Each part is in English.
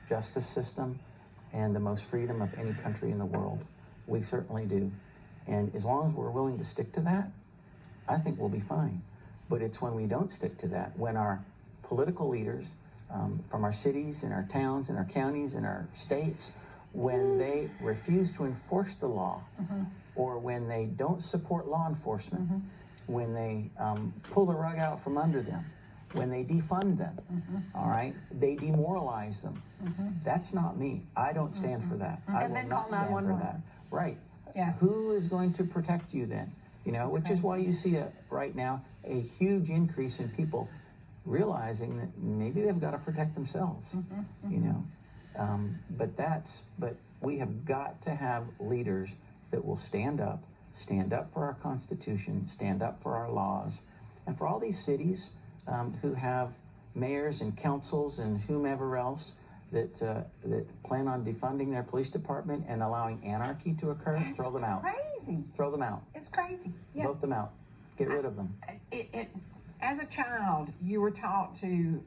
justice system and the most freedom of any country in the world. We certainly do. And as long as we're willing to stick to that, I think we'll be fine. But it's when we don't stick to that, when our political leaders from our cities and our towns and our counties and our states, when they refuse to enforce the law, or when they don't support law enforcement, when they pull the rug out from under them, when they defund them, all right, they demoralize them. That's not me. I don't stand for that. I will not stand for that. Right. Yeah. Who is going to protect you then? You know, which is why you see right now a huge increase in people realizing that maybe they've got to protect themselves. You know, but we have got to have leaders that will stand up for our Constitution, stand up for our laws, and for all these cities who have mayors and councils and whomever else that plan on defunding their police department and allowing anarchy to occur. That's throw them out. Crazy. Throw them out. It's crazy. Yeah. Vote them out. Get rid of them. As a child, you were taught to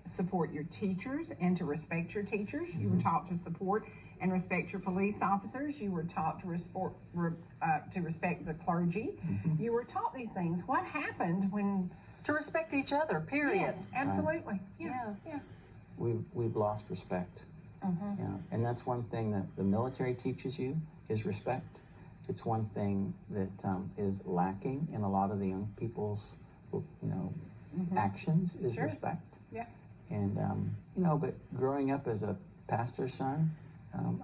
support your teachers and to respect your teachers. You were taught to support and respect your police officers. You were taught to respect the clergy. You were taught these things. What happened when... To respect each other, period. Yes, absolutely. Yeah. We've lost respect. Yeah. And that's one thing that the military teaches you is respect. It's one thing that is lacking in a lot of the young people's, actions is respect. Yeah. And, but growing up as a pastor's son,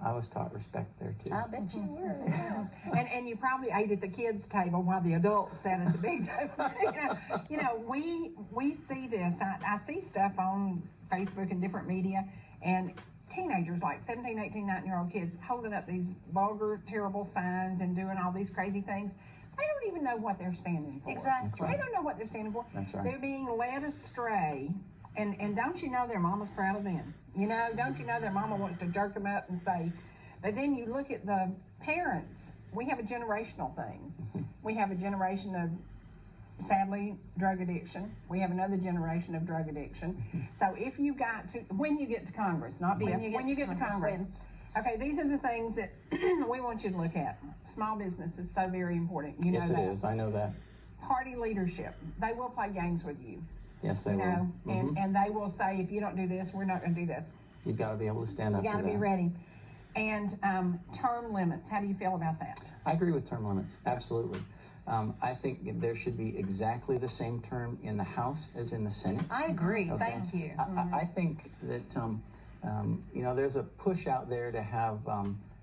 I was taught respect there too. I bet you were. And you probably ate at the kids' table while the adults sat at the big table. We see this. I see stuff on Facebook and different media, and teenagers like 17, 18, 19-year-old kids holding up these vulgar, terrible signs and doing all these crazy things. They don't even know what they're standing for. Exactly. They don't know what they're standing for. That's right. They're being led astray. And don't you know their mama's proud of them? Don't you know their mama wants to jerk them up and say, but then you look at the parents, we have a generational thing. We have a generation of, sadly, drug addiction. We have another generation of drug addiction. So if you got to, when you get to Congress, not if, when you get to Congress. Okay, these are the things that we want you to look at. Small business is so very important. You know that. Yes, it is. I know that. Party leadership, they will play games with you. Yes, they will. And they will say, if you don't do this, we're not going to do this. You've got to be able to stand up to that. You got to be ready. And term limits, how do you feel about that? I agree with term limits, absolutely. I think there should be exactly the same term in the House as in the Senate. I agree, thank you. I think that, there's a push out there to have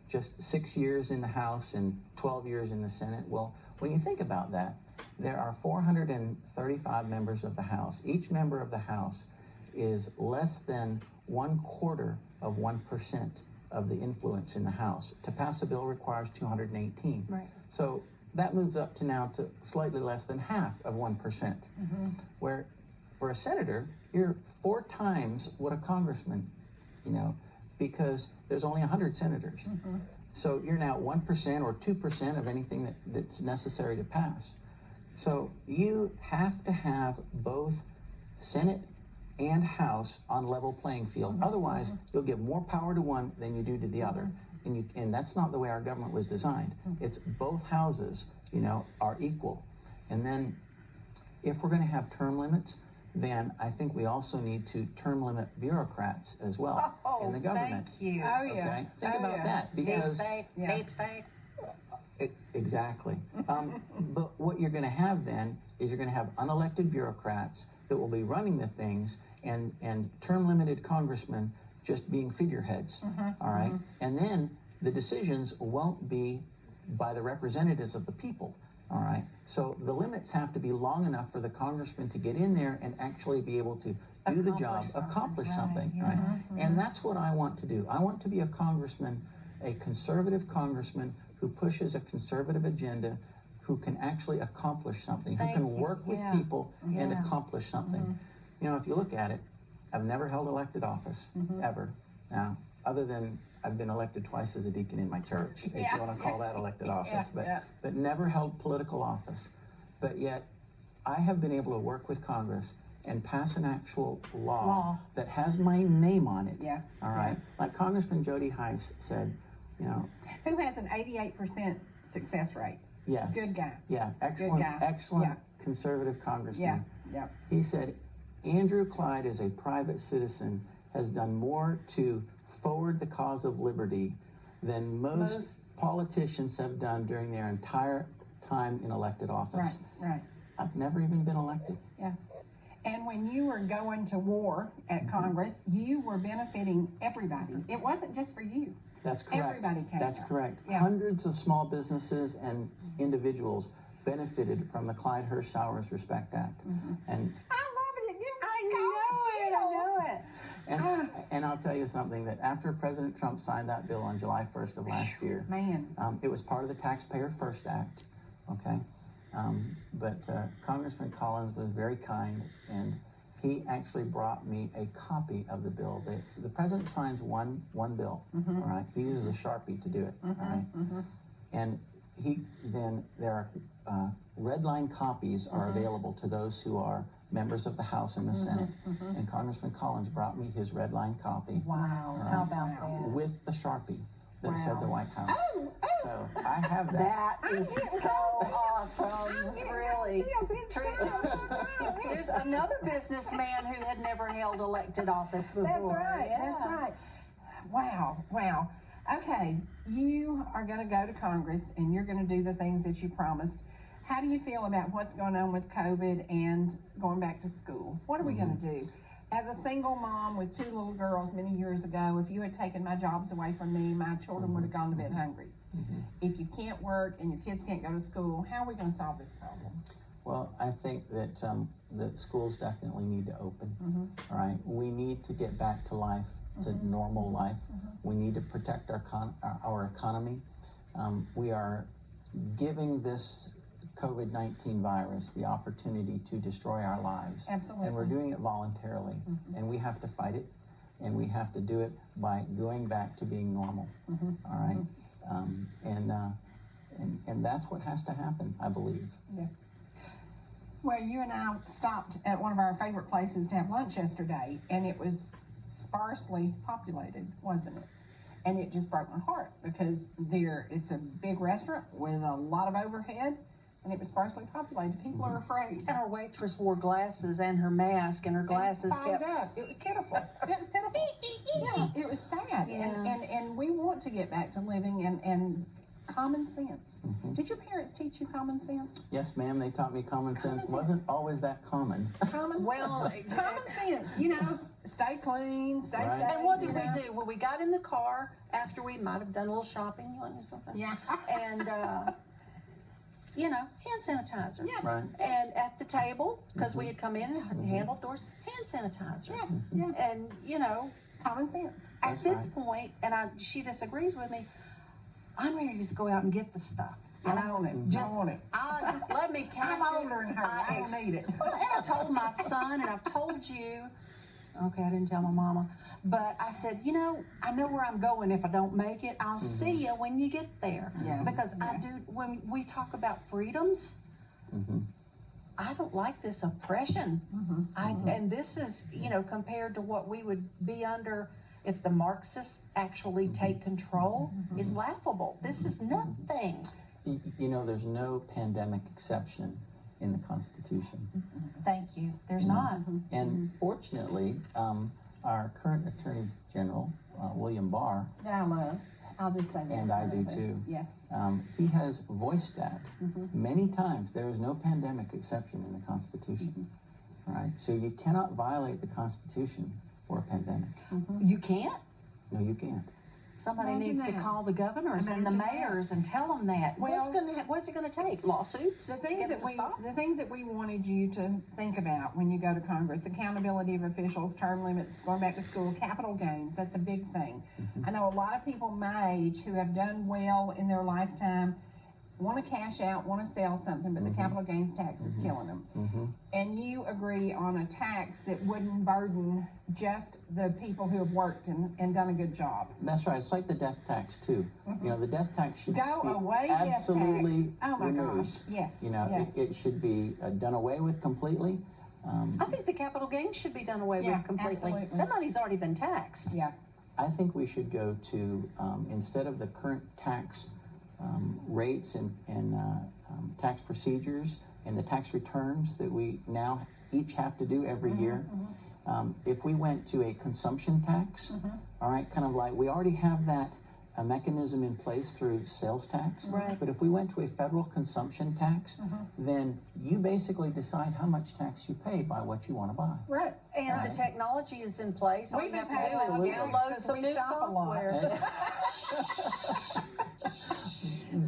just 6 years in the House and 12 years in the Senate. Well, when you think about that, there are 435 members of the House. Each member of the House is less than 1/4 of 1% of the influence in the House. To pass a bill requires 218. Right. So that moves up to now to slightly less than half of 1%. Where for a senator, you're 4 times what a congressman, because there's only 100 senators. So you're now 1% or 2% of anything that's necessary to pass. So you have to have both Senate and House on level playing field. Otherwise, you'll give more power to one than you do to the other. And that's not the way our government was designed. It's both houses, are equal. And then if we're going to have term limits, then I think we also need to term limit bureaucrats as well in the government. Thank you. Oh, yeah. Okay? Think about that, because Deep state. Exactly. But what you're going to have then is you're going to have unelected bureaucrats that will be running the things, and term limited congressmen just being figureheads. All right. And then the decisions won't be by the representatives of the people. All right. So the limits have to be long enough for the congressman to get in there and actually be able to do the job, accomplish something. Right. And that's what I want to do. I want to be a congressman, a conservative congressman who pushes a conservative agenda, who can actually accomplish something, who can work with people and accomplish something. If you look at it, I've never held elected office, ever. Now, other than I've been elected twice as a deacon in my church, if you want to call that elected office, but never held political office. But yet, I have been able to work with Congress and pass an actual law, Law. that has my name on it. Yeah. All right. Like Congressman Jody Heiss said, you know, Who has an 88% success rate? yes. Good guy. Yeah, excellent, guy. excellent Yeah. conservative congressman. Yeah. Yeah. He said, Andrew Clyde, as a private citizen, has done more to forward the cause of liberty than most politicians have done during their entire time in elected office. Right. I've never even been elected. Yeah. And when you were going to war at Congress, you were benefiting everybody. It wasn't just for you. That's correct. Everybody came That's out. correct. Yeah. Hundreds of small businesses and individuals benefited from the Clyde Hirschauer's Respect Act. And I love it. It gives I me know it. and I'll tell you something, that after President Trump signed that bill on July 1st of last year, Man. it was part of the Taxpayer First Act, okay? But Congressman Collins was very kind, and he actually brought me a copy of the bill. The president signs one bill, all right? He uses a Sharpie to do it, all right? And there are red line copies are available to those who are members of the House and the Senate. And Congressman Collins brought me his red line copy Wow, how about that? with the Sharpie that said the White House. Oh, So I have that. That is so awesome, really. There's another businessman who had never held elected office before. That's right. Yeah. That's right. Wow. Okay, you are going to go to Congress and you're going to do the things that you promised. How do you feel about what's going on with COVID and going back to school? What are we going to do? As a single mom with 2 little girls many years ago, if you had taken my jobs away from me, my children would have gone to bed hungry. If you can't work and your kids can't go to school, how are we going to solve this problem? Well, I think that that schools definitely need to open. All right, we need to get back to life, to normal life. We need to protect our economy. We are giving this COVID-19 virus the opportunity to destroy our lives. Absolutely. And we're doing it voluntarily. And we have to fight it, and we have to do it by going back to being normal. All right? And that's what has to happen, I believe. Yeah. Well, you and I stopped at one of our favorite places to have lunch yesterday, and it was sparsely populated, wasn't it? And it just broke my heart because it's a big restaurant with a lot of overhead, and it was sparsely populated. People are afraid. And our waitress wore glasses and her mask, and her glasses Fogged kept. up. It was pitiful. It was pitiful. Yeah, it was sad. Yeah. And we want to get back to living and common sense. Did your parents teach you common sense? Yes, ma'am, they taught me common sense. Wasn't always that common. Well, Common sense, stay clean, stay Right. safe. and what did we do? Well, we got in the car after we might have done a little shopping. You want to do something? Yeah. And, hand sanitizer. Yeah. Right. And at the table, because we had come in and handled doors, hand sanitizer. Yeah. And, Common sense. at That's this right. point, and she disagrees with me, I'm ready to just go out and get the stuff. I want it. I want it. Just let me catch I'm older than her. I don't need it. Well, and I told my son, and I've told you. Okay, I didn't tell my mama, but I said, I know where I'm going. If I don't make it, I'll see you when you get there. Yeah. Because I do. When we talk about freedoms, I don't like this oppression. And this is, compared to what we would be under if the Marxists actually take control, is laughable. This is nothing. There's no pandemic exception in the Constitution. Thank you. There's not. And fortunately, our current Attorney General, William Barr, That I love. I'll just say that. and I do too, Yes. he has voiced that many times. There is no pandemic exception in the Constitution. All right? So you cannot violate the Constitution for a pandemic. You can't? No, you can't. Somebody Imagine needs to that. call the governors and the Imagine mayors and tell them that. Well, What's it going to take? Lawsuits? The things Get it to stop? the things that we wanted you to think about when you go to Congress: accountability of officials, term limits, going back to school, capital gains. That's a big thing. I know a lot of people my age who have done well in their lifetime want to cash out, want to sell something, but the capital gains tax is killing them. And you agree on a tax that wouldn't burden just the people who have worked and done a good job. That's right. It's like the death tax too. The death tax should Go be away, absolutely death tax. Oh my removed. gosh. Yes. It should be done away with completely. I think the capital gains should be done away Yeah, with completely. absolutely. That money's already been taxed. Yeah. I think we should go to, instead of the current tax rates and tax procedures and the tax returns that we now each have to do every year, if we went to a consumption tax, all right, kind of like we already have that a mechanism in place through sales tax. Right. But if we went to a federal consumption tax, then you basically decide how much tax you pay by what you want to buy. Right. And Right. the technology is in place. All We've you have been to do paying is a lot of download tax some 'cause we new shop a lot. software.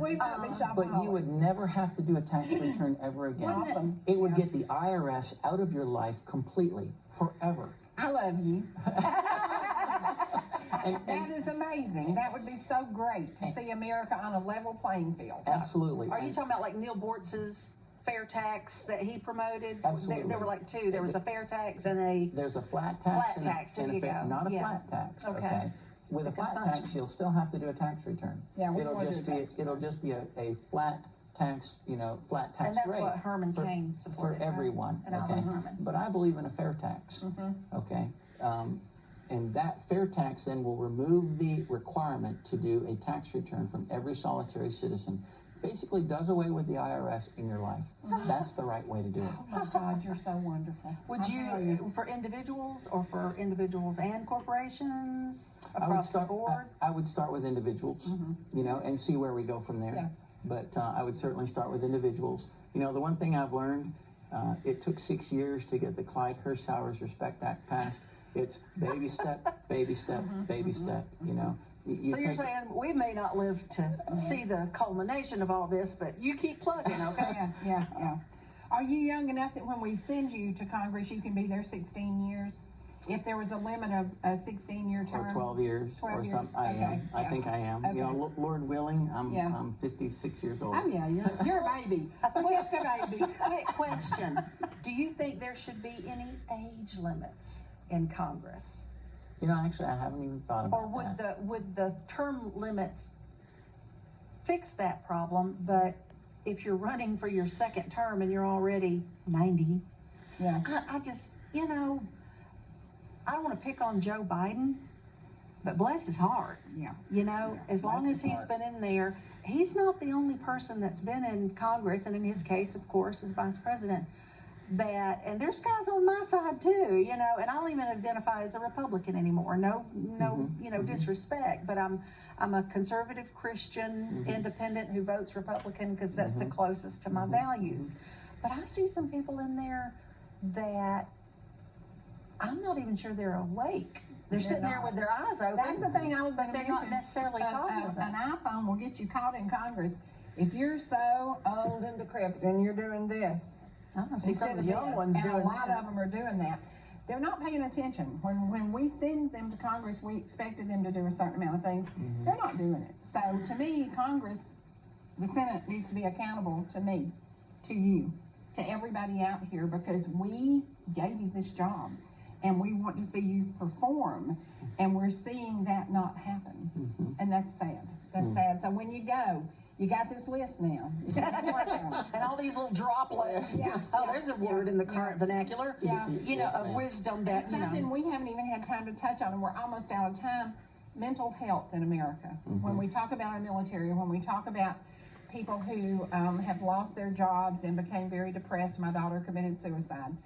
We've got to be shopaholics. But you would never have to do a tax return ever again. Awesome. It would get the IRS out of your life completely, forever. I love you. And That is amazing. That would be so great to see America on a level playing field. absolutely. Are you talking about like Neil Bortz's fair tax that he promoted? Absolutely. There were like two. There was a fair tax and a There's a flat tax. Flat and tax, there and you go. not a Yeah. flat tax. Okay. With The a flat consumption. tax, you'll still have to do a tax return. Yeah, we it'll wanna just do a be tax it'll just be a flat tax, flat tax And that's rate what Herman for, Cain supported, for right? everyone. And okay, Alvin Herman. but I believe in a fair tax. Okay. And that fair tax then will remove the requirement to do a tax return from every solitary citizen. Basically does away with the IRS in your life. That's the right way to do it. Oh my God, you're so wonderful. Would I'll tell you, for individuals or for individuals and corporations I would across the start. board? I would start with individuals, and see where we go from there. Yeah. But I would certainly start with individuals. The one thing I've learned, it took 6 years to get the Clyde Hirschauer's Respect Act passed. It's baby step, baby step, baby step. So you're saying we may not live to see the culmination of all this, but you keep plugging, okay? Yeah. Are you young enough that when we send you to Congress, you can be there 16 years? If there was a limit of a 16-year term? Or 12 years, 12 or years. something. I am. Okay, I yeah. think I am. Okay. Lord willing, Yeah. I'm 56 years old. Oh yeah, you're a baby. Just a baby. Quick question. Do you think there should be any age limits in Congress? Actually, I haven't even thought about Or that. would the term limits fix that problem? But if you're running for your second term and you're already 90, Yeah. I just, I don't want to pick on Joe Biden, but bless his heart. Yeah. As long Bless as his he's heart. been in there, he's not the only person that's been in Congress, and in his case, of course, as vice president. And there's guys on my side too, and I don't even identify as a Republican anymore. No, disrespect, but I'm a conservative Christian independent who votes Republican because that's the closest to my values. But I see some people in there that I'm not even sure they're awake. They're sitting there with their eyes open. That's the thing I was going but to they're mention. not necessarily cognizant. An iPhone will get you caught in Congress if you're so old and decrepit and you're doing this. I'm gonna see some of the Instead young this, ones and doing a lot that. of them are doing that. They're not paying attention. When we send them to Congress, we expected them to do a certain amount of things. They're not doing it. So to me, Congress, the Senate needs to be accountable to me, to you, to everybody out here, because we gave you this job and we want to see you perform, and we're seeing that not happen. And that's sad. That's sad. So when you go, you got this list now. You gotta work on it. And all these little droplets. Yeah, Oh, yeah, there's a word in the current vernacular. Yeah. Yes, Of ma'am. wisdom that, Something we haven't even had time to touch on, and we're almost out of time. Mental health in America. When we talk about our military, when we talk about people who have lost their jobs and became very depressed. My daughter committed suicide.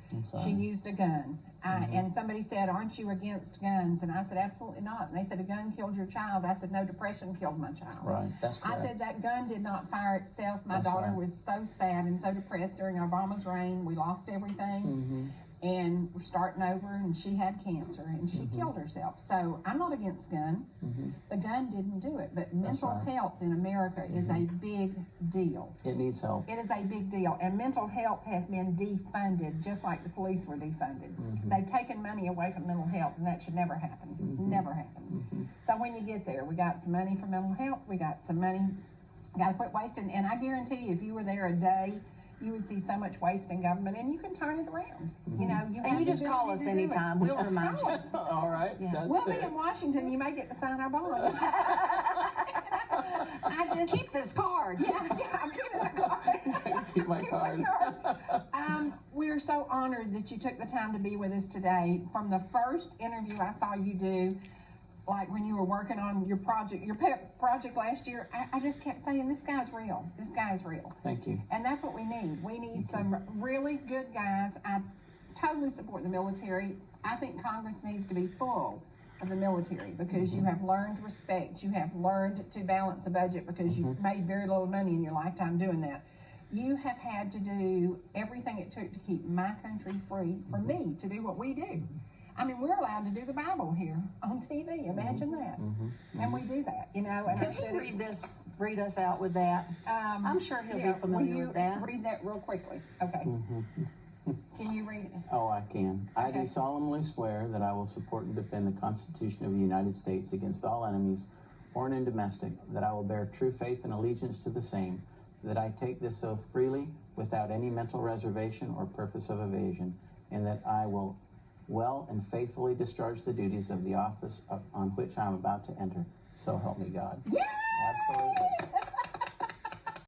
She used a gun. And somebody said, "Aren't you against guns?" And I said, "Absolutely not." And they said, "A gun killed your child." I said, "No, depression killed my child." Right, that's correct. I said, "That gun did not fire itself." My That's daughter right. was so sad and so depressed during Obama's reign. We lost everything. And we're starting over, and she had cancer, and she killed herself. So I'm not against gun. The gun didn't do it, but mental right. health in America is a big deal. It needs help. It is a big deal, and mental health has been defunded, just like the police were defunded. They've taken money away from mental health, and that should never happen. Never happen. So when you get there, we got some money for mental health. We got some money. Got to quit wasting. And I guarantee you, if you were there a day, you would see so much waste in government, and you can turn it around. You know, And you just call us anytime. We'll remind you. All right. Yeah. That's We'll be fair. in Washington. You may get to sign our bond. I just Keep this card. yeah, I'm keeping that card. Keep my card. We we are so honored that you took the time to be with us today. From the first interview I saw you do, like when you were working on your project, your pet project last year, I just kept saying, this guy's real. This guy's real. Thank you. And that's what we need. We need some really good guys. I totally support the military. I think Congress needs to be full of the military because you have learned respect. You have learned to balance a budget because you've made very little money in your lifetime doing that. You have had to do everything it took to keep my country free for me to do what we do. I mean, we're allowed to do the Bible here on TV. Imagine that. And we do that, you know. And Can he read us out with that? I'm sure he'll be familiar with that. Read that real quickly. Okay. Can you read it? Oh, I can. I Okay. do solemnly swear that I will support and defend the Constitution of the United States against all enemies, foreign and domestic, that I will bear true faith and allegiance to the same, that I take this oath freely without any mental reservation or purpose of evasion, and that I will well and faithfully discharge the duties of the office on which I am about to enter. So help me God. Yeah! Absolutely.